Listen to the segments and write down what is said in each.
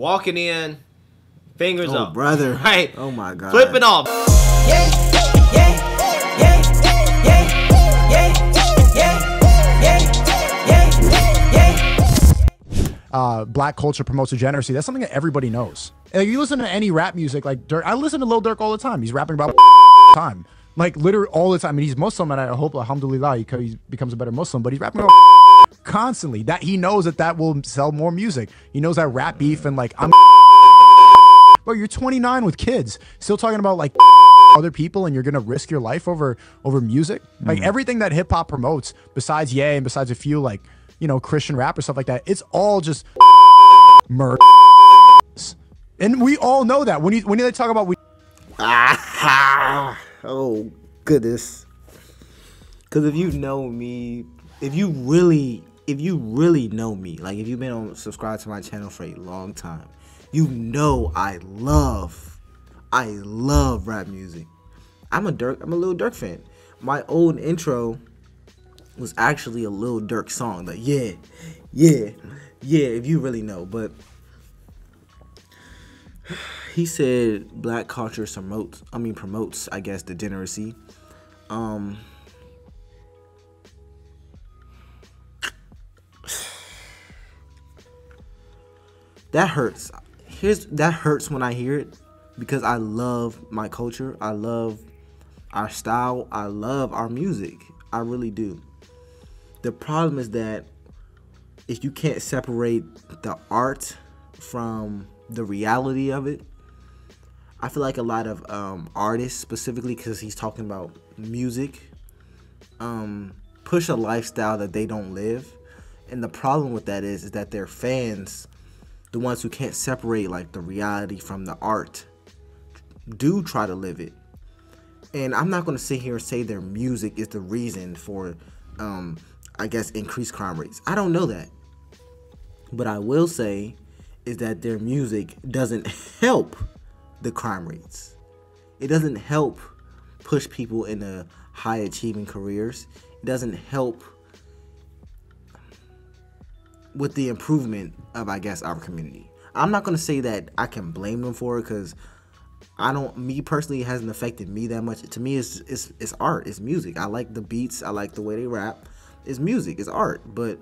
walking in, fingers up. Brother. Right? Oh, my God. Flipping off. Black culture promotes degeneracy. That's something that everybody knows. Like, you listen to any rap music, like Durk. I listen to Lil Durk all the time. He's rapping about time, like literally all the time. I mean, he's Muslim, and I hope, alhamdulillah, he becomes a better Muslim. But he's rapping about constantly. That he knows that will sell more music. He knows that rap beef and like I'm. Bro, you're 29 with kids, still talking about like other people, and you're gonna risk your life over music. Like everything that hip hop promotes, besides Ye and besides a few like Christian rap or stuff like that, it's all just murder. And we all know that when they talk about oh goodness. Because if you know me, if you really know me, like if you've been subscribed to my channel for a long time, you know I love rap music. I'm a Lil Durk fan. My old intro was actually a Lil Durk song. Like yeah, if you really know. But he said black culture promotes, I guess, degeneracy. That hurts. That hurts when I hear it, because I love my culture. I love our style. I love our music. I really do. The problem is that if you can't separate the art from the reality of it, I feel like a lot of artists, specifically because he's talking about music, push a lifestyle that they don't live. And the problem with that is that their fans, the ones who can't separate like the reality from the art, do try to live it. And I'm not going to sit here and say their music is the reason for, I guess, increased crime rates. I don't know that. But I will say is that their music doesn't help the crime rates. It doesn't help push people into high achieving careers. It doesn't help with the improvement of, I guess, our community. I'm not going to say that I can blame them for it, because me personally, it hasn't affected me that much. To me, it's art, it's music. I like the beats, I like the way they rap. It's music, it's art, but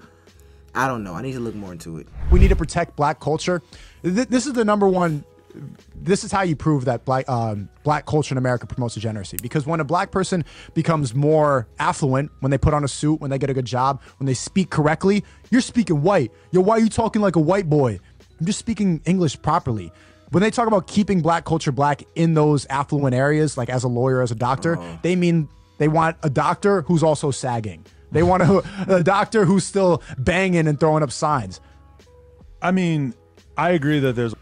I don't know. I need to look more into it. We need to protect black culture. This is the number one. This is how you prove that black culture in America promotes degeneracy. Because when a black person becomes more affluent, when they put on a suit, when they get a good job, when they speak correctly, you're speaking white. Yo, why are you talking like a white boy? I'm just speaking English properly. When they talk about keeping black culture black in those affluent areas, like as a lawyer, as a doctor, they mean they want a doctor who's also sagging. They want a doctor who's still banging and throwing up signs. I mean, I agree that there's...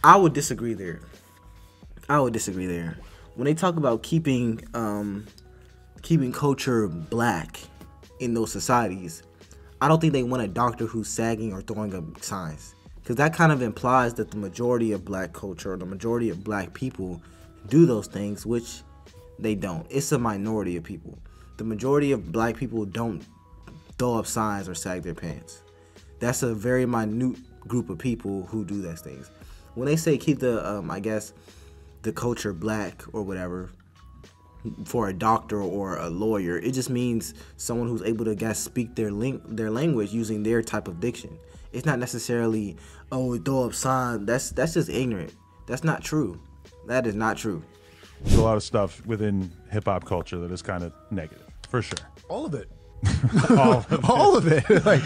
I would disagree there. When they talk about keeping culture black in those societies, I don't think they want a doctor who's sagging or throwing up signs. Because that kind of implies that the majority of black culture, or the majority of black people, do those things, which they don't. It's a minority of people. The majority of black people don't throw up signs or sag their pants. That's a very minute group of people who do those things. When they say keep the, I guess, the culture black or whatever for a doctor or a lawyer, it just means someone who's able to, I guess, speak their language using their type of diction. It's not necessarily, oh, throw up signs. That's just ignorant. That's not true. That is not true. There's a lot of stuff within hip-hop culture that is kind of negative, for sure. All of it. All of it. Like,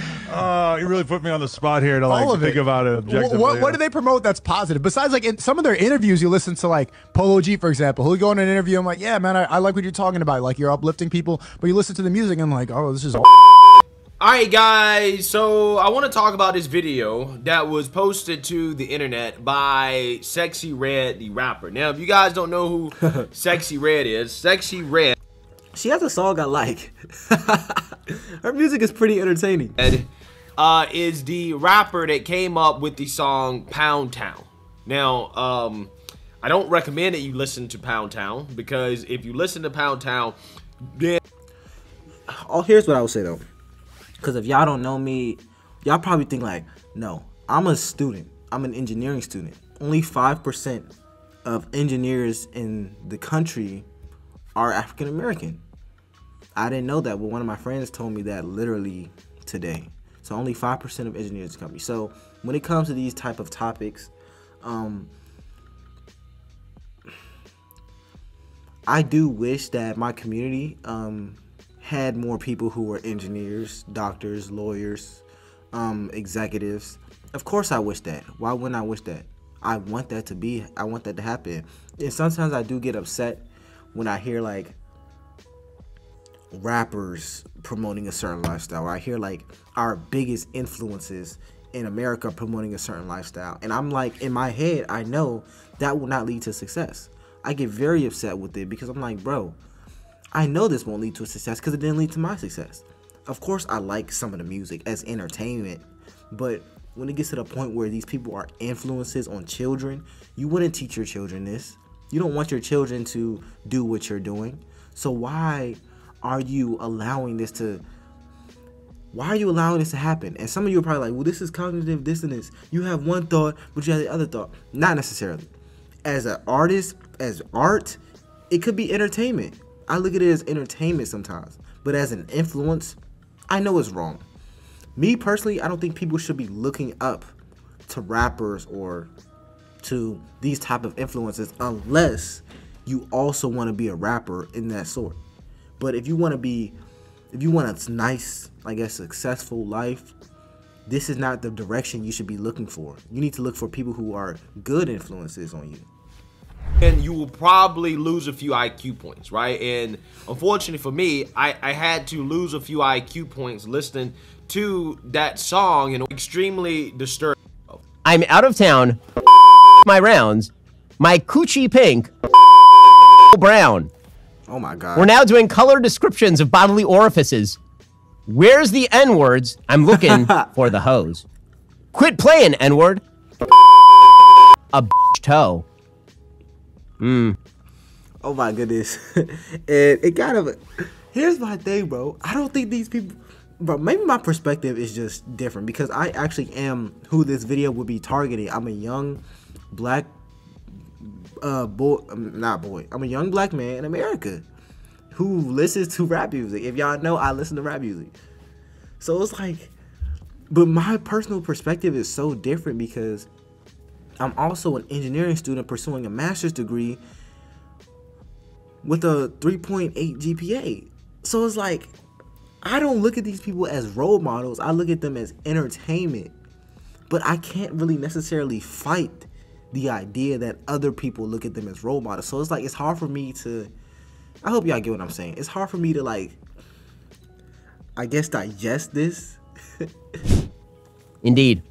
you really put me on the spot here to like think about it objectively. What do they promote that's positive? Besides, like in some of their interviews, you listen to like Polo G, for example. He'll go in an interview. I'm like, yeah, man, I like what you're talking about. Like you're uplifting people, but you listen to the music and I'm like, oh, this is all. Alright guys, so I want to talk about this video that was posted to the internet by Sexyy Red, the rapper. Now, if you guys don't know who Sexyy Red is, Sexyy Red... She has a song I like. Her music is pretty entertaining. Is the rapper that came up with the song Pound Town. Now, I don't recommend that you listen to Pound Town, because if you listen to Pound Town, then... Oh, here's what I would say though. Because if y'all don't know me, y'all probably think like, no, I'm a student. I'm an engineering student. Only 5% of engineers in the country are African American. I didn't know that, but one of my friends told me that literally today. So only 5% of engineers in the country. So when it comes to these type of topics, I do wish that my community had more people who were engineers, doctors, lawyers, executives. Of course I wish that. Why wouldn't I wish that? I want that to happen. And sometimes I do get upset when I hear like rappers promoting a certain lifestyle, or I hear like our biggest influences in America promoting a certain lifestyle. And I'm like, in my head, I know that will not lead to success. I get very upset with it because I'm like, bro, I know this won't lead to a success because it didn't lead to my success. Of course, I like some of the music as entertainment, but when it gets to the point where these people are influences on children, you wouldn't teach your children this. You don't want your children to do what you're doing. So why are you allowing this to happen? And some of you are probably like, well, this is cognitive dissonance. You have one thought, but you have the other thought. Not necessarily. As an artist, as art, it could be entertainment. I look at it as entertainment sometimes. But as an influence, I know it's wrong. Me personally, I don't think people should be looking up to rappers or to these type of influences unless you also want to be a rapper in that sort. But if you want a nice, I guess, successful life, this is not the direction you should be looking for. You need to look for people who are good influences on you. And you will probably lose a few IQ points, right? And unfortunately for me, I had to lose a few IQ points listening to that song, and extremely disturbed. I'm out of town, my rounds, my coochie pink, brown. Oh my God. We're now doing color descriptions of bodily orifices. Where's the N-words? I'm looking for the hose. Quit playing, N-word. A toe. Oh my goodness. And it kind of, here's my thing, bro. I don't think these people, bro, maybe my perspective is just different because I actually am who this video would be targeting. I'm a young black I'm a young black man in America who listens to rap music. If y'all know, I listen to rap music. So it's like, but my personal perspective is so different because I'm also an engineering student pursuing a master's degree with a 3.8 GPA. So it's like, I don't look at these people as role models. I look at them as entertainment. But I can't really necessarily fight the idea that other people look at them as role models. So it's like, it's hard for me to, I hope y'all get what I'm saying. It's hard for me to, like, I guess, digest this. Indeed.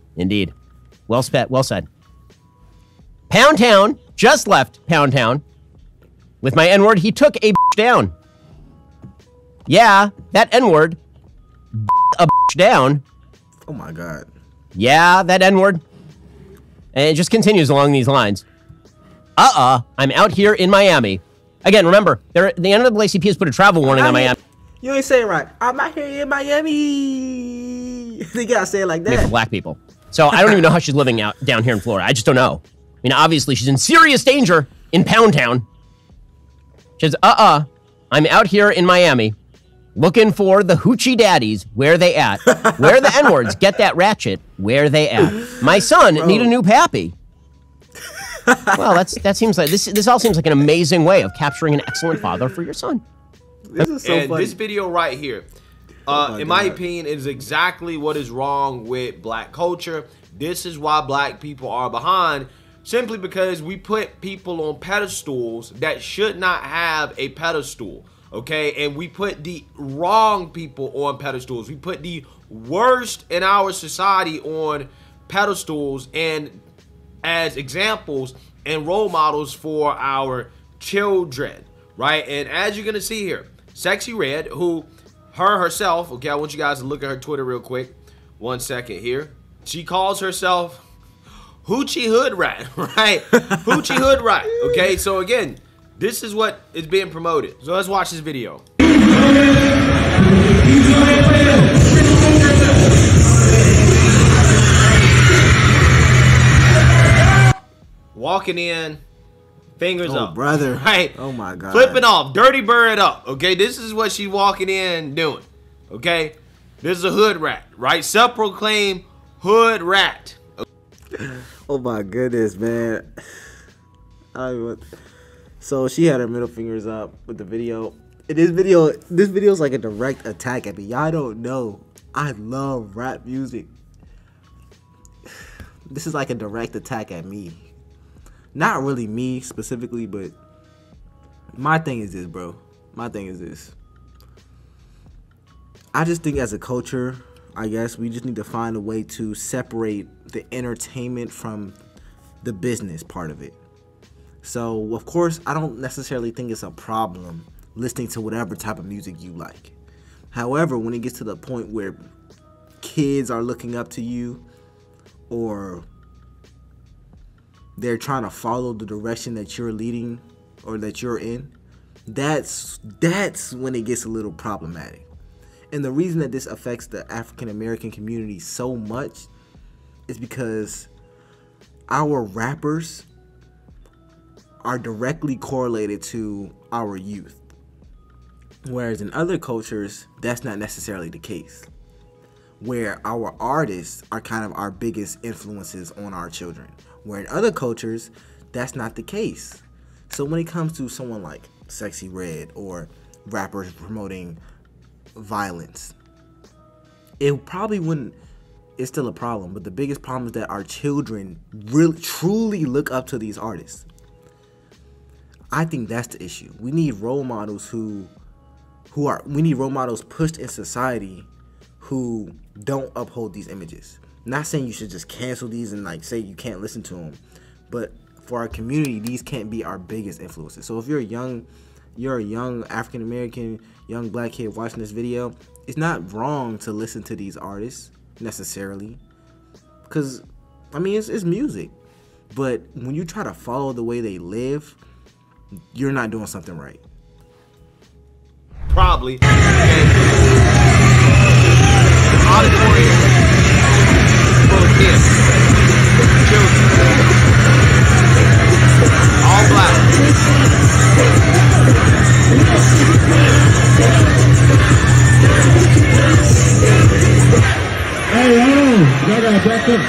Well said. Pound Town just left Pound Town. With my N-word, he took a down. Yeah, that N-word, a down. Oh my God. Yeah, that N-word. And it just continues along these lines. I'm out here in Miami. Again, remember, the NAACP has put a travel warning on Miami. You ain't saying right. I'm out here in Miami. They gotta say it like that. For black people. So I don't even know how she's living out down here in Florida. I just don't know. I mean, obviously, she's in serious danger in Pound Town. She says, I'm out here in Miami looking for the hoochie daddies. Where they at? Where the N-words? Get that ratchet. Where they at? My son need a new pappy. Well, that seems like this all seems like an amazing way of capturing an excellent father for your son. This is so funny. This video right here, in my opinion, is exactly what is wrong with black culture. This is why black people are behind, simply because we put people on pedestals that should not have a pedestal, okay? And we put the wrong people on pedestals. We put the worst in our society on pedestals and as examples and role models for our children, right? And as you're gonna see here, Sexyy Red, who herself, okay, I want you guys to look at her Twitter real quick. 1 second here. She calls herself Hoochie Hood Rat, right? Hoochie Hood Rat, okay? So again, this is what is being promoted. So let's watch this video. walking in, fingers up, brother. right? Oh my God, flipping off, dirty bird up. Okay, this is what she's walking in doing. Okay, this is a hood rat, right? Self-proclaimed hood rat. Oh my goodness, man. So she had her middle fingers up with the video. And this video is like a direct attack at me. Y'all don't know, I love rap music. This is like a direct attack at me. Not really me specifically, but my thing is this, bro. My thing is this. I just think as a culture, I guess we just need to find a way to separate the entertainment from the business part of it. So, of course, I don't necessarily think it's a problem listening to whatever type of music you like. However, when it gets to the point where kids are looking up to you, or they're trying to follow the direction that you're leading or that you're in, that's when it gets a little problematic. And the reason that this affects the African American community so much is because our rappers are directly correlated to our youth. Whereas in other cultures, that's not necessarily the case. Where our artists are kind of our biggest influences on our children. Where in other cultures, that's not the case. So when it comes to someone like Sexyy Red or rappers promoting violence, it probably wouldn't, it's still a problem, but the biggest problem is that our children really truly look up to these artists. I think that's the issue. We need role models we need role models pushed in society who don't uphold these images. Not saying you should just cancel these and like say you can't listen to them, but for our community, these can't be our biggest influences. So if you're a young African American, young black kid watching this video, it's not wrong to listen to these artists necessarily, because I mean it's music. But when you try to follow the way they live, you're not doing something right. Probably. Auditorium full of kids, children, all black. Hey, y'all gotta back up.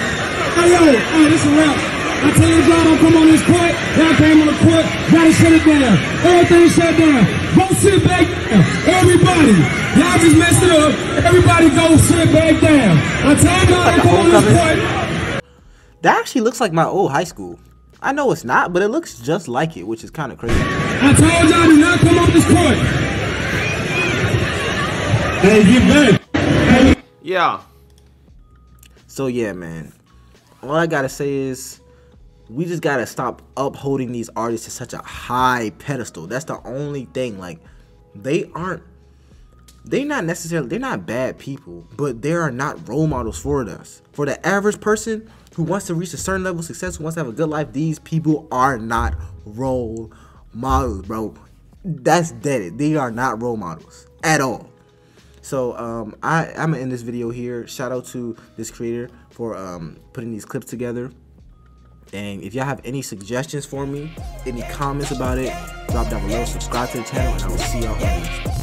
Hey, this is a rap. I tell you, y'all don't come on this court. Y'all came on the court. Gotta shut it down. Everything shut down. Go sit back down. Everybody. Y'all just messed it up. Everybody go sit back down. I tell y'all don't come on this court. That actually looks like my old high school. I know it's not, but it looks just like it, which is kind of crazy. I told y'all do not come on this court. Hey, get back. Hey. Yeah. So yeah, man. All I gotta say is, we just gotta stop upholding these artists to such a high pedestal. That's the only thing. Like, they're not bad people, but they are not role models for us. For the average person who wants to reach a certain level of success, who wants to have a good life, these people are not role models, bro. That's dead. They are not role models at all. So I'm gonna end this video here. Shout out to this creator for putting these clips together. And if y'all have any suggestions for me, any comments about it, drop down below, subscribe to the channel, and I will see y'all on the next one.